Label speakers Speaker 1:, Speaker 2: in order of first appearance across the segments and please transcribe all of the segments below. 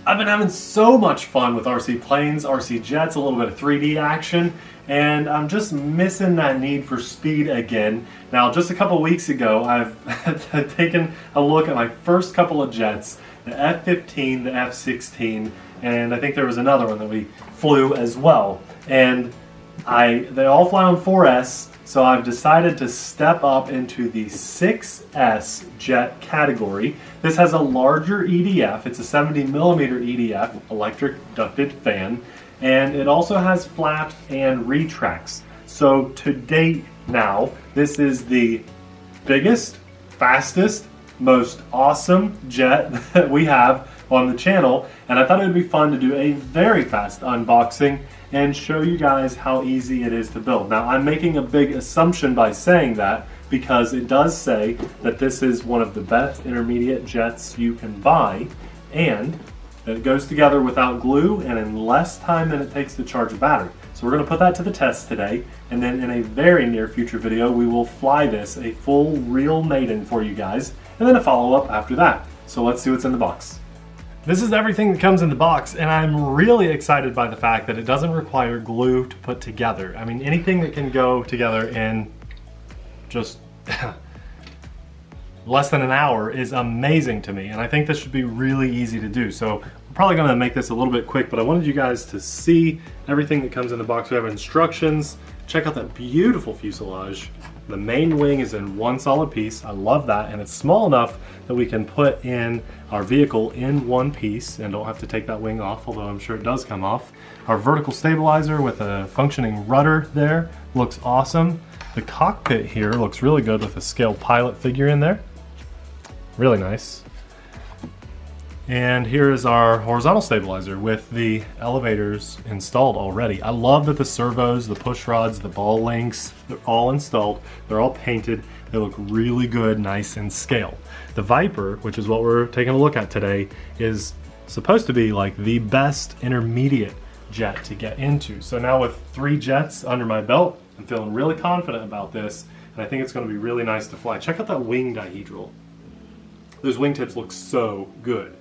Speaker 1: I've been having so much fun with RC planes, RC jets, a little bit of 3D action, and I'm just missing that need for speed again. Now, just a couple weeks ago, I've taken a look at my first couple of jets, the F-15, the F-16, and I think there was another one that we flew as well. And they all fly on 4S, so I've decided to step up into the 6S jet category. This has a larger EDF. It's a 70mm EDF, electric ducted fan, and it also has flaps and retracts. So to date now, this is the biggest, fastest, most awesome jet that we have on the channel, and I thought it would be fun to do a very fast unboxing and show you guys how easy it is to build. Now, I'm making a big assumption by saying that because it does say that this is one of the best intermediate jets you can buy, and that it goes together without glue and in less time than it takes to charge a battery. So we're going to put that to the test today, and then in a very near future video we will fly this, a full real maiden for you guys, and then a follow-up after that. So let's see what's in the box. This is everything that comes in the box, and I'm really excited by the fact that it doesn't require glue to put together. I mean, anything that can go together in just less than an hour is amazing to me, and I think this should be really easy to do. So I'm probably gonna make this a little bit quick, but I wanted you guys to see everything that comes in the box. We have instructions. Check out that beautiful fuselage. The main wing is in one solid piece. I love that, and it's small enough that we can put in our vehicle in one piece and don't have to take that wing off, although I'm sure it does come off. Our vertical stabilizer with a functioning rudder there looks awesome. The cockpit here looks really good with a scale pilot figure in there. Really nice. And here is our horizontal stabilizer with the elevators installed already. I love that the servos, the push rods, the ball links, they're all installed. They're all painted. They look really good, nice and scale. The Viper, which is what we're taking a look at today, is supposed to be like the best intermediate jet to get into. So now with 3 jets under my belt, I'm feeling really confident about this, and I think it's going to be really nice to fly. Check out that wing dihedral. Those wingtips look so good.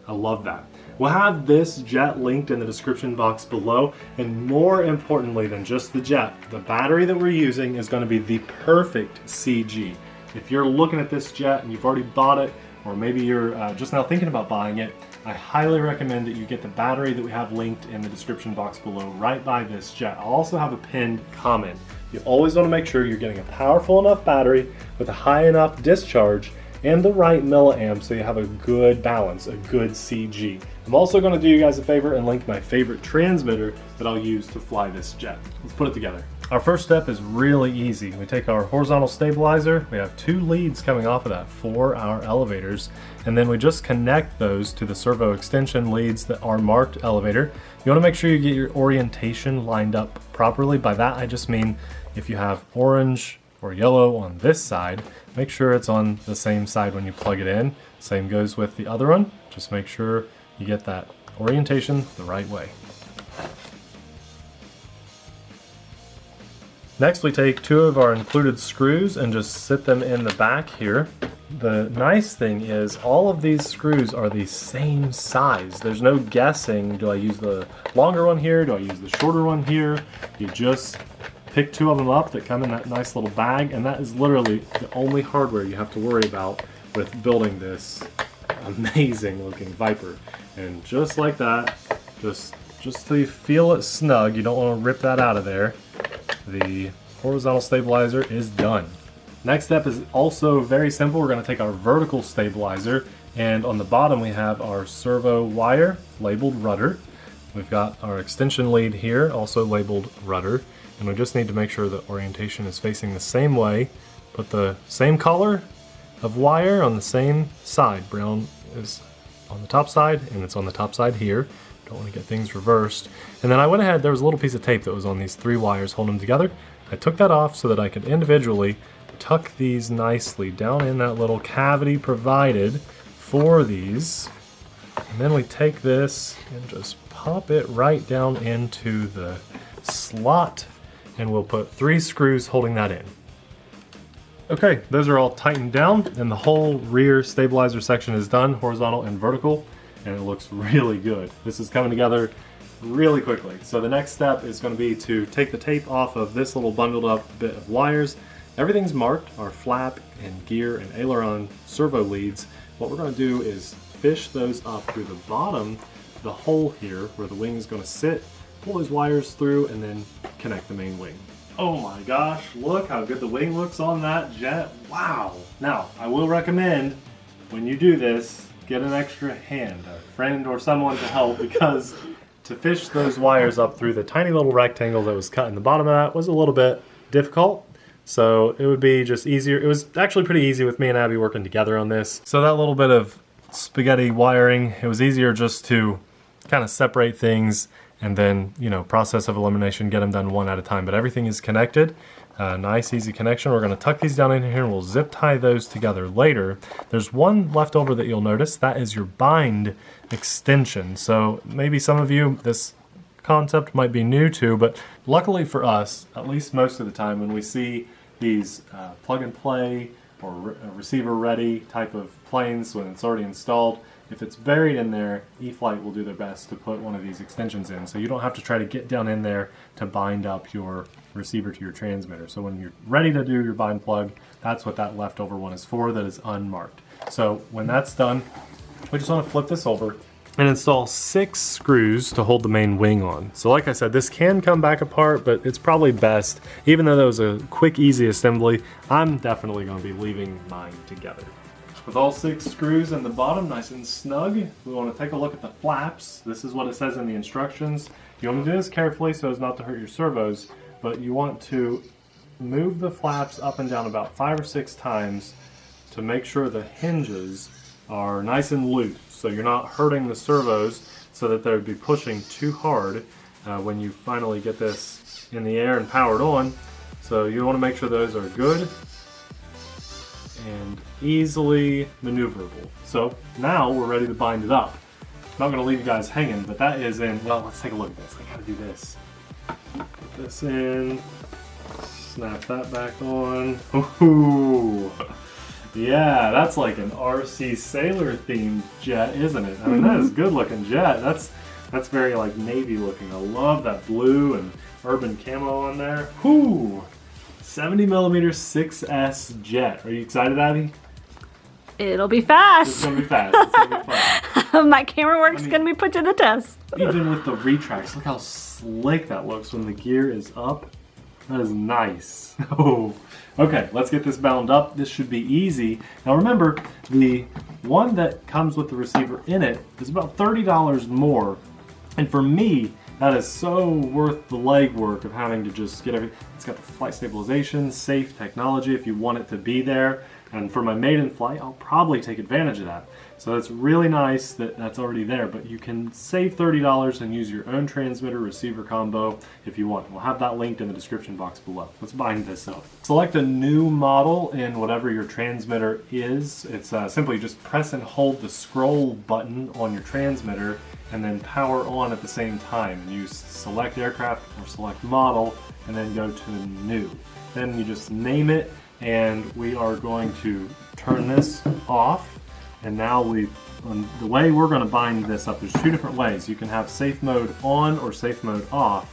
Speaker 1: I love that. We'll have this jet linked in the description box below, and more importantly than just the jet, the battery that we're using is going to be the perfect CG. If you're looking at this jet and you've already bought it, or maybe you're just now thinking about buying it, I highly recommend that you get the battery that we have linked in the description box below right by this jet. I'll also have a pinned comment. You always want to make sure you're getting a powerful enough battery with a high enough discharge and the right milliamp so you have a good balance, a good CG. I'm also going to do you guys a favor and link my favorite transmitter that I'll use to fly this jet. Let's put it together. Our first step is really easy. We take our horizontal stabilizer, we have 2 leads coming off of that for our elevators, and then we just connect those to the servo extension leads that are marked elevator. You want to make sure you get your orientation lined up properly. By that I just mean if you have orange or yellow on this side, make sure it's on the same side when you plug it in. Same goes with the other one. Just make sure you get that orientation the right way. Next, we take 2 of our included screws and just sit them in the back here. The nice thing is all of these screws are the same size. There's no guessing, do I use the longer one here? Do I use the shorter one here? You just pick 2 of them up that come in that nice little bag, and that is literally the only hardware you have to worry about with building this amazing looking Viper. And just like that, just till you feel it snug, you don't want to rip that out of there, the horizontal stabilizer is done. Next step is also very simple. We're going to take our vertical stabilizer, and on the bottom we have our servo wire labeled rudder. We've got our extension lead here also labeled rudder, and we just need to make sure the orientation is facing the same way. Put the same color of wire on the same side. Brown is on the top side, and it's on the top side here. Don't want to get things reversed. And then I went ahead, there was a little piece of tape that was on these 3 wires holding them together. I took that off so that I could individually tuck these nicely down in that little cavity provided for these. And then we take this and just pop it right down into the slot, and we'll put 3 screws holding that in. Okay, those are all tightened down, and the whole rear stabilizer section is done, horizontal and vertical. and it looks really good. This is coming together really quickly. So the next step is going to be to take the tape off of this little bundled up bit of wires. Everything's marked, our flap and gear and aileron servo leads. What we're going to do is fish those up through the bottom, the hole here where the wing is going to sit, pull those wires through, and then connect the main wing. Oh my gosh, look how good the wing looks on that jet. Wow. Now, I will recommend when you do this, get an extra hand, a friend or someone to help, because to fish those wires up through the tiny little rectangle that was cut in the bottom of that was a little bit difficult. So it would be just easier. It was actually pretty easy with me and Abby working together on this. So that little bit of spaghetti wiring, it was easier just to kind of separate things and then, you know, process of elimination, get them done one at a time. But everything is connected. Nice, easy connection. We're going to tuck these down in here and we'll zip tie those together later. There's one left over that you'll notice. That is your bind extension. So maybe some of you, this concept might be new to, but luckily for us, at least most of the time when we see these plug and play or receiver ready type of planes when it's already installed, if it's buried in there, E-flite will do their best to put one of these extensions in. So you don't have to try to get down in there to bind up your receiver to your transmitter. So when you're ready to do your bind plug, that's what that leftover one is for, that is unmarked. So when that's done, we just want to flip this over and install 6 screws to hold the main wing on. So like I said, this can come back apart, but it's probably best, even though that was a quick, easy assembly, I'm definitely going to be leaving mine together. With all 6 screws in the bottom nice and snug, we want to take a look at the flaps. This is what it says in the instructions. You want to do this carefully so as not to hurt your servos, but you want to move the flaps up and down about 5 or 6 times to make sure the hinges are nice and loose, so you're not hurting the servos so that they would be pushing too hard when you finally get this in the air and powered on. So you want to make sure those are good and easily maneuverable. So now we're ready to bind it up. I'm not going to leave you guys hanging, but that is in, well, let's take a look at this. I gotta do this. Put this in, snap that back on. Ooh. Yeah, that's like an RC Sailor themed jet, isn't it? I mean, that is a good looking jet. That's very like Navy looking. I love that blue and urban camo on there. Whoo! 70mm 6S jet. Are you excited, Abby?
Speaker 2: It'll be fast.
Speaker 1: It's gonna be fast. It's gonna be fun.
Speaker 2: My camera work's gonna be put to the test.
Speaker 1: Even with the retracts, look how slick that looks when the gear is up. That is nice. Oh, okay, let's get this bound up. This should be easy. Now remember, the one that comes with the receiver in it is about $30 more. And for me, that is so worth the legwork of having to just get everything. It's got the flight stabilization, safe technology if you want it to be there. And for my maiden flight, I'll probably take advantage of that. So it's really nice that that's already there, but you can save $30 and use your own transmitter receiver combo if you want. We'll have that linked in the description box below. Let's bind this up. Select a new model in whatever your transmitter is. It's simply just press and hold the scroll button on your transmitter and then power on at the same time. And use select aircraft or select model and then go to new. Then you just name it, and we are going to turn this off. And now the way we're going to bind this up, there's 2 different ways. You can have safe mode on or safe mode off.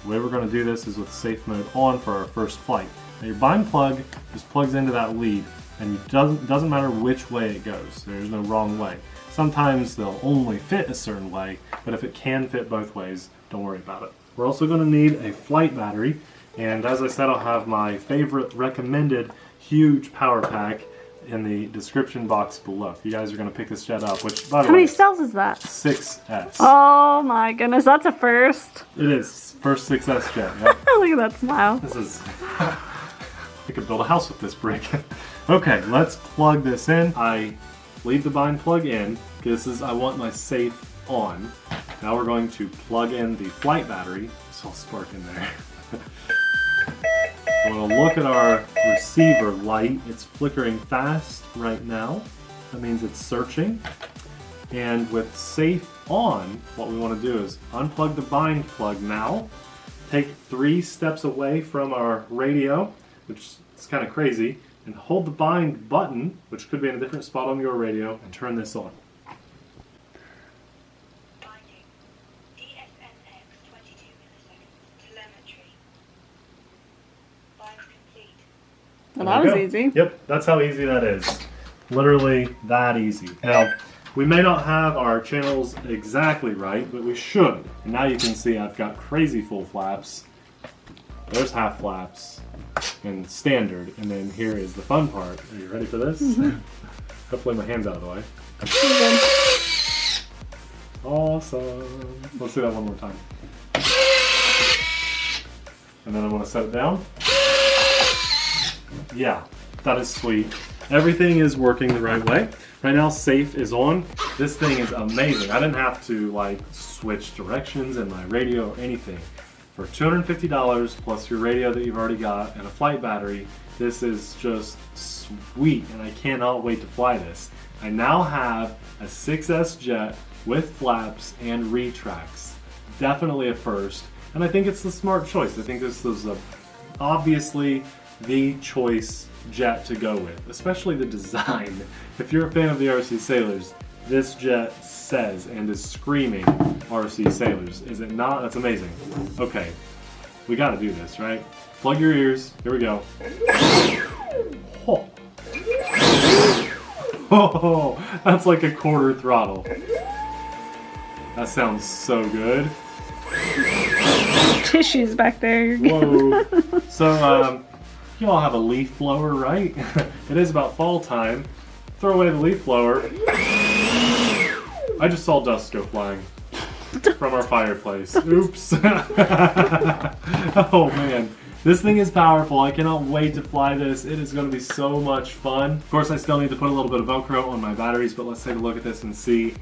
Speaker 1: The way we're going to do this is with safe mode on for our first flight. Now your bind plug just plugs into that lead, and it doesn't matter which way it goes. There's no wrong way. Sometimes they'll only fit a certain way, but if it can fit both ways, don't worry about it. We're also going to need a flight battery, and as I said, I'll have my favorite recommended huge power pack in the description box below. If you guys are going to pick this jet up, which by the way,
Speaker 2: how many cells is that?
Speaker 1: 6S.
Speaker 2: Oh my goodness, that's a first.
Speaker 1: It is. First 6S jet, yeah.
Speaker 2: Look at that smile.
Speaker 1: This is, we could build a house with this brick. Okay, let's plug this in. I leave the bind plug in, because I want my safe on. Now we're going to plug in the flight battery. This will spark in there. We'll look at our receiver light. It's flickering fast right now. That means it's searching. And with safe on, what we want to do is unplug the bind plug now, take 3 steps away from our radio, which is kind of crazy, and hold the bind button, which could be in a different spot on your radio, and turn this on.
Speaker 2: Well,
Speaker 1: There
Speaker 2: that
Speaker 1: we
Speaker 2: was
Speaker 1: go.
Speaker 2: easy.
Speaker 1: Yep, that's how easy that is. Literally that easy. Now, we may not have our channels exactly right, but we should. And now you can see I've got crazy full flaps. There's half flaps and standard. And then here is the fun part. Are you ready for this? Hopefully my hand's out of the way. Awesome. Let's do that one more time. And then I want to set it down. Yeah, that is sweet. Everything is working the right way. Right now, safe is on. This thing is amazing. I didn't have to like switch directions in my radio or anything. For $250 plus your radio that you've already got and a flight battery, this is just sweet, and I cannot wait to fly this. I now have a 6S jet with flaps and retracts. Definitely a first, and I think it's the smart choice. I think this is obviously the choice jet to go with, especially the design. If you're a fan of the TheRcSaylors, this jet says and is screaming TheRcSaylors. Is it not? That's amazing. Okay, we gotta do this, right? Plug your ears. Here we go. Oh. Oh, that's like a quarter throttle. That sounds so good.
Speaker 2: Tissues back there. You're good.
Speaker 1: Whoa. So, you all have a leaf blower, right? It is about fall time. Throw away the leaf blower. I just saw dust go flying from our fireplace. Oops. Oh man. This thing is powerful. I cannot wait to fly this. It is going to be so much fun. Of course, I still need to put a little bit of Velcro on my batteries, but let's take a look at this and see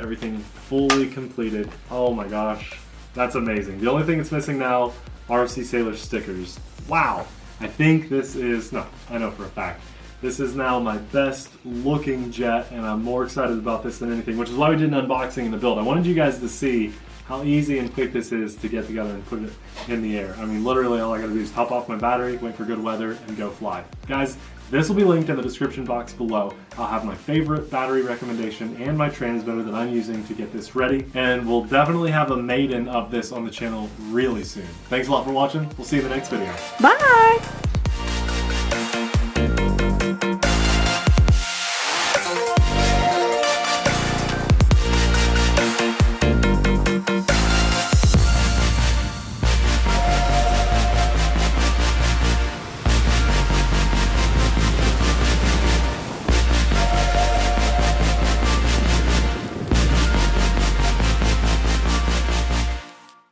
Speaker 1: everything fully completed. Oh my gosh. That's amazing. The only thing that's missing now are TheRcSaylors stickers. Wow. I think this is, no, I know for a fact. This is now my best looking jet, and I'm more excited about this than anything, which is why we did an unboxing and the build. I wanted you guys to see how easy and quick this is to get together and put it in the air. I mean, literally all I gotta do is top off my battery, wait for good weather, and go fly. Guys, this will be linked in the description box below. I'll have my favorite battery recommendation and my transmitter that I'm using to get this ready, and we'll definitely have a maiden of this on the channel really soon. Thanks a lot for watching. We'll see you in the next video.
Speaker 2: Bye.